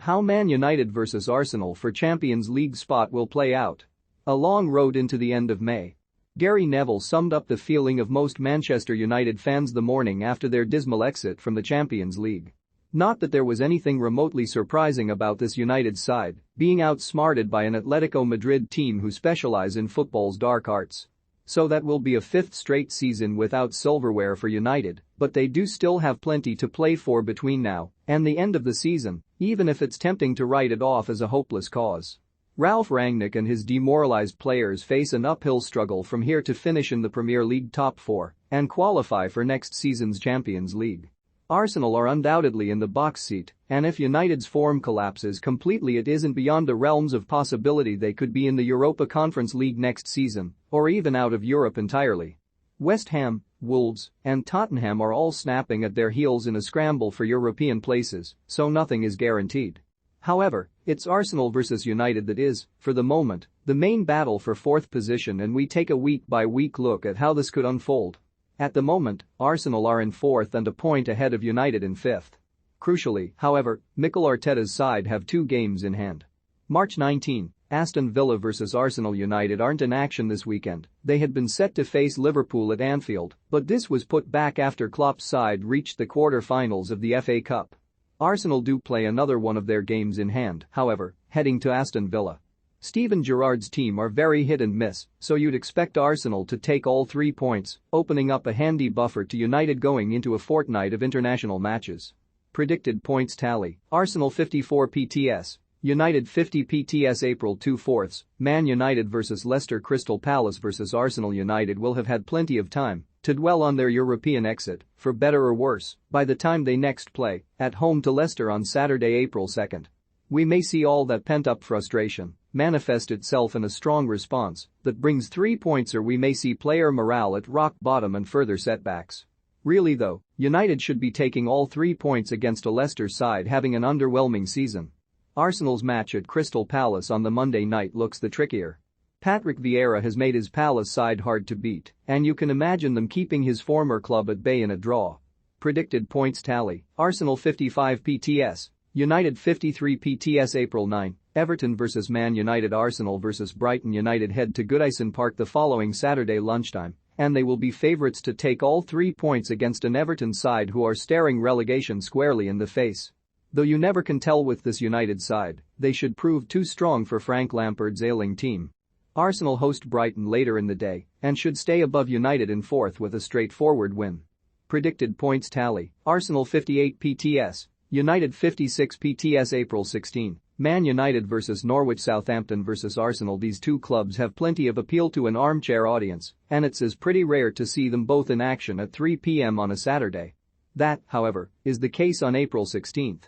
How Man United vs Arsenal for Champions League spot will play out. A long road into the end of May. Gary Neville summed up the feeling of most Manchester United fans the morning after their dismal exit from the Champions League. Not that there was anything remotely surprising about this United side, being outsmarted by an Atletico Madrid team who specialize in football's dark arts. So that will be a fifth straight season without silverware for United, but they do still have plenty to play for between now and the end of the season, even if it's tempting to write it off as a hopeless cause. Ralf Rangnick and his demoralized players face an uphill struggle from here to finish in the Premier League top four and qualify for next season's Champions League. Arsenal are undoubtedly in the box seat, and if United's form collapses completely, it isn't beyond the realms of possibility they could be in the Europa Conference League next season, or even out of Europe entirely. West Ham, Wolves, and Tottenham are all snapping at their heels in a scramble for European places, so nothing is guaranteed. However, it's Arsenal versus United that is, for the moment, the main battle for fourth position, and we take a week-by-week look at how this could unfold. At the moment, Arsenal are in fourth and a point ahead of United in fifth. Crucially, however, Mikel Arteta's side have 2 games in hand. March 19, Aston Villa vs Arsenal. United aren't in action this weekend. They had been set to face Liverpool at Anfield, but this was put back after Klopp's side reached the quarter-finals of the FA Cup. Arsenal do play another one of their games in hand, however, heading to Aston Villa. Steven Gerrard's team are very hit and miss, so you'd expect Arsenal to take all 3 points, opening up a handy buffer to United going into a fortnight of international matches. Predicted points tally: Arsenal 54 PTS, United 50 PTS. April 2/4, Man United vs Leicester. Crystal Palace vs Arsenal. United will have had plenty of time to dwell on their European exit, for better or worse, by the time they next play at home to Leicester on Saturday, April 2. We may see all that pent-up frustration manifest itself in a strong response that brings 3 points, or we may see player morale at rock bottom and further setbacks. Really though, United should be taking all 3 points against a Leicester side having an underwhelming season. Arsenal's match at Crystal Palace on the Monday night looks the trickier. Patrick Vieira has made his Palace side hard to beat, and you can imagine them keeping his former club at bay in a draw. Predicted points tally: Arsenal 55 PTS, United 53 PTS. April 9, Everton vs Man United. Arsenal vs Brighton. United head to Goodison Park the following Saturday lunchtime, and they will be favourites to take all 3 points against an Everton side who are staring relegation squarely in the face. Though you never can tell with this United side, they should prove too strong for Frank Lampard's ailing team. Arsenal host Brighton later in the day and should stay above United in fourth with a straightforward win. Predicted points tally: Arsenal 58 PTS, United 56 PTS. April 16, Man United vs Norwich. Southampton vs Arsenal. These 2 clubs have plenty of appeal to an armchair audience, and it's pretty rare to see them both in action at 3 p.m. on a Saturday. That, however, is the case on April 16.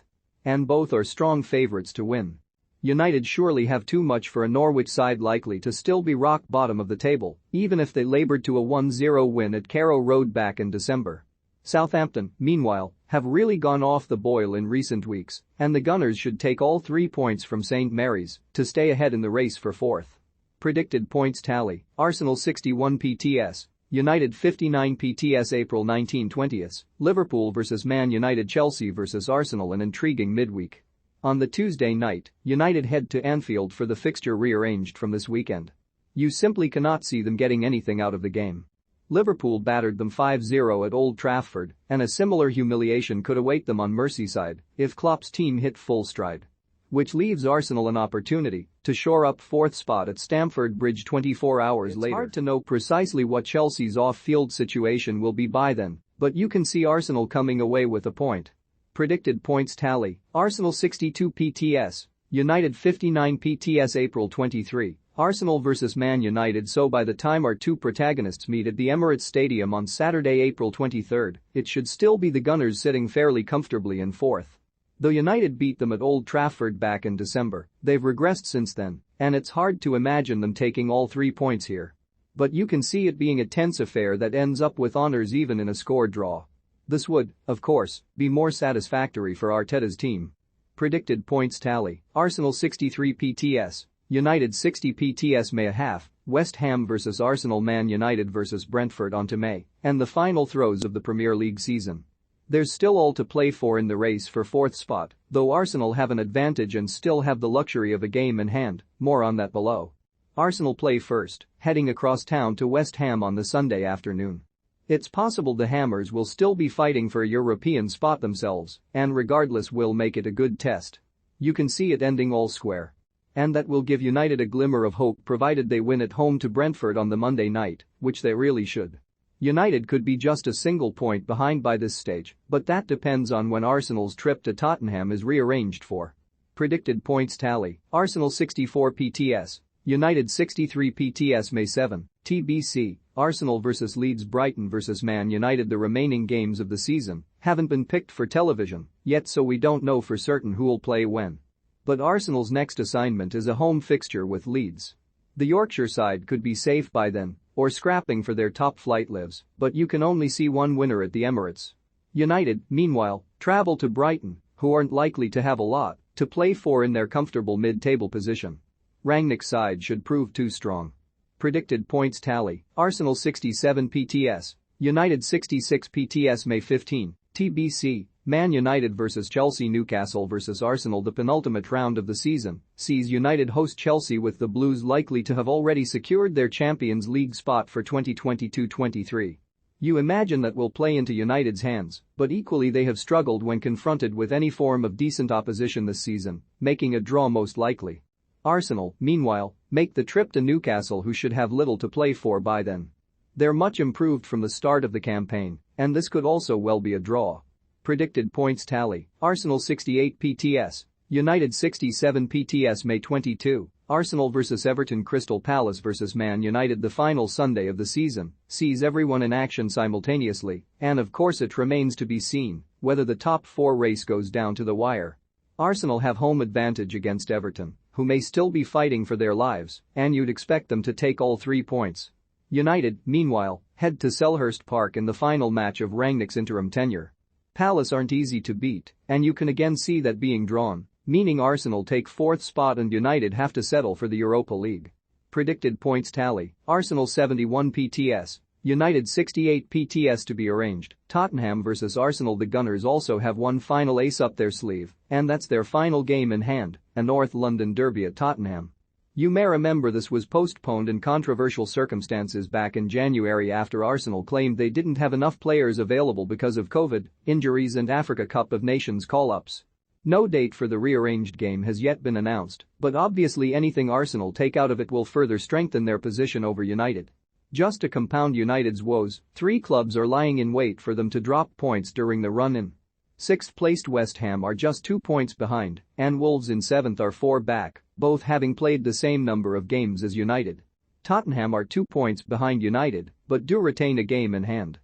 And both are strong favourites to win. United surely have too much for a Norwich side likely to still be rock bottom of the table, even if they laboured to a 1-0 win at Carrow Road back in December. Southampton, meanwhile, have really gone off the boil in recent weeks, and the Gunners should take all 3 points from St Mary's to stay ahead in the race for fourth. Predicted points tally: Arsenal 61 PTS, United 59 PTS. April 19/20, Liverpool vs Man United. Chelsea vs Arsenal. An intriguing midweek. On the Tuesday night, United head to Anfield for the fixture rearranged from this weekend. You simply cannot see them getting anything out of the game. Liverpool battered them 5-0 at Old Trafford, and a similar humiliation could await them on Merseyside if Klopp's team hit full stride. Which leaves Arsenal an opportunity to shore up fourth spot at Stamford Bridge 24 hours later. It's hard to know precisely what Chelsea's off-field situation will be by then, but you can see Arsenal coming away with a point. Predicted points tally: Arsenal 62 PTS, United 59 PTS. April 23, Arsenal vs Man United. So by the time our 2 protagonists meet at the Emirates Stadium on Saturday, April 23, it should still be the Gunners sitting fairly comfortably in fourth. Though United beat them at Old Trafford back in December, they've regressed since then, and it's hard to imagine them taking all 3 points here. But you can see it being a tense affair that ends up with honours even in a score draw. This would, of course, be more satisfactory for Arteta's team. Predicted points tally: Arsenal 63 PTS, United 60 PTS. May 1/2, West Ham vs Arsenal. Man United vs Brentford on to May, and the final throes of the Premier League season. There's still all to play for in the race for fourth spot, though Arsenal have an advantage and still have the luxury of a game in hand, more on that below. Arsenal play first, heading across town to West Ham on the Sunday afternoon. It's possible the Hammers will still be fighting for a European spot themselves, and regardless will make it a good test. You can see it ending all square. And that will give United a glimmer of hope provided they win at home to Brentford on the Monday night, which they really should. United could be just a single point behind by this stage, but that depends on when Arsenal's trip to Tottenham is rearranged for. Predicted points tally: Arsenal 64 PTS, United 63 PTS May 7, TBC, Arsenal vs Leeds. Brighton vs Man United. The remaining games of the season haven't been picked for television yet, so we don't know for certain who'll play when. But Arsenal's next assignment is a home fixture with Leeds. The Yorkshire side could be safe by then, or scrapping for their top flight lives, but you can only see one winner at the Emirates. United, meanwhile, travel to Brighton, who aren't likely to have a lot to play for in their comfortable mid-table position. Rangnick's side should prove too strong. Predicted points tally: Arsenal 67 PTS, United 66 PTS May 15, TBC, Man United vs Chelsea. Newcastle vs Arsenal. The penultimate round of the season sees United host Chelsea, with the Blues likely to have already secured their Champions League spot for 2022-23. You imagine that will play into United's hands, but equally they have struggled when confronted with any form of decent opposition this season, making a draw most likely. Arsenal, meanwhile, make the trip to Newcastle, who should have little to play for by then. They're much improved from the start of the campaign, and this could also well be a draw. Predicted points tally: Arsenal 68 PTS, United 67 PTS May 22, Arsenal vs Everton. Crystal Palace vs Man United. The final Sunday of the season sees everyone in action simultaneously, and of course it remains to be seen whether the top four race goes down to the wire. Arsenal have home advantage against Everton, who may still be fighting for their lives, and you'd expect them to take all 3 points. United, meanwhile, head to Selhurst Park in the final match of Rangnick's interim tenure. Palace aren't easy to beat, and you can again see that being drawn, meaning Arsenal take fourth spot and United have to settle for the Europa League. Predicted points tally: Arsenal 71 PTS, United 68 PTS. To be arranged, Tottenham vs Arsenal. The Gunners also have one final ace up their sleeve, and that's their final game in hand, a North London derby at Tottenham. You may remember this was postponed in controversial circumstances back in January after Arsenal claimed they didn't have enough players available because of COVID, injuries and Africa Cup of Nations call-ups. No date for the rearranged game has yet been announced, but obviously anything Arsenal take out of it will further strengthen their position over United. Just to compound United's woes, 3 clubs are lying in wait for them to drop points during the run-in. 6th-placed West Ham are just 2 points behind, and Wolves in 7th are 4 back, both having played the same number of games as United. Tottenham are 2 points behind United, but do retain a game in hand.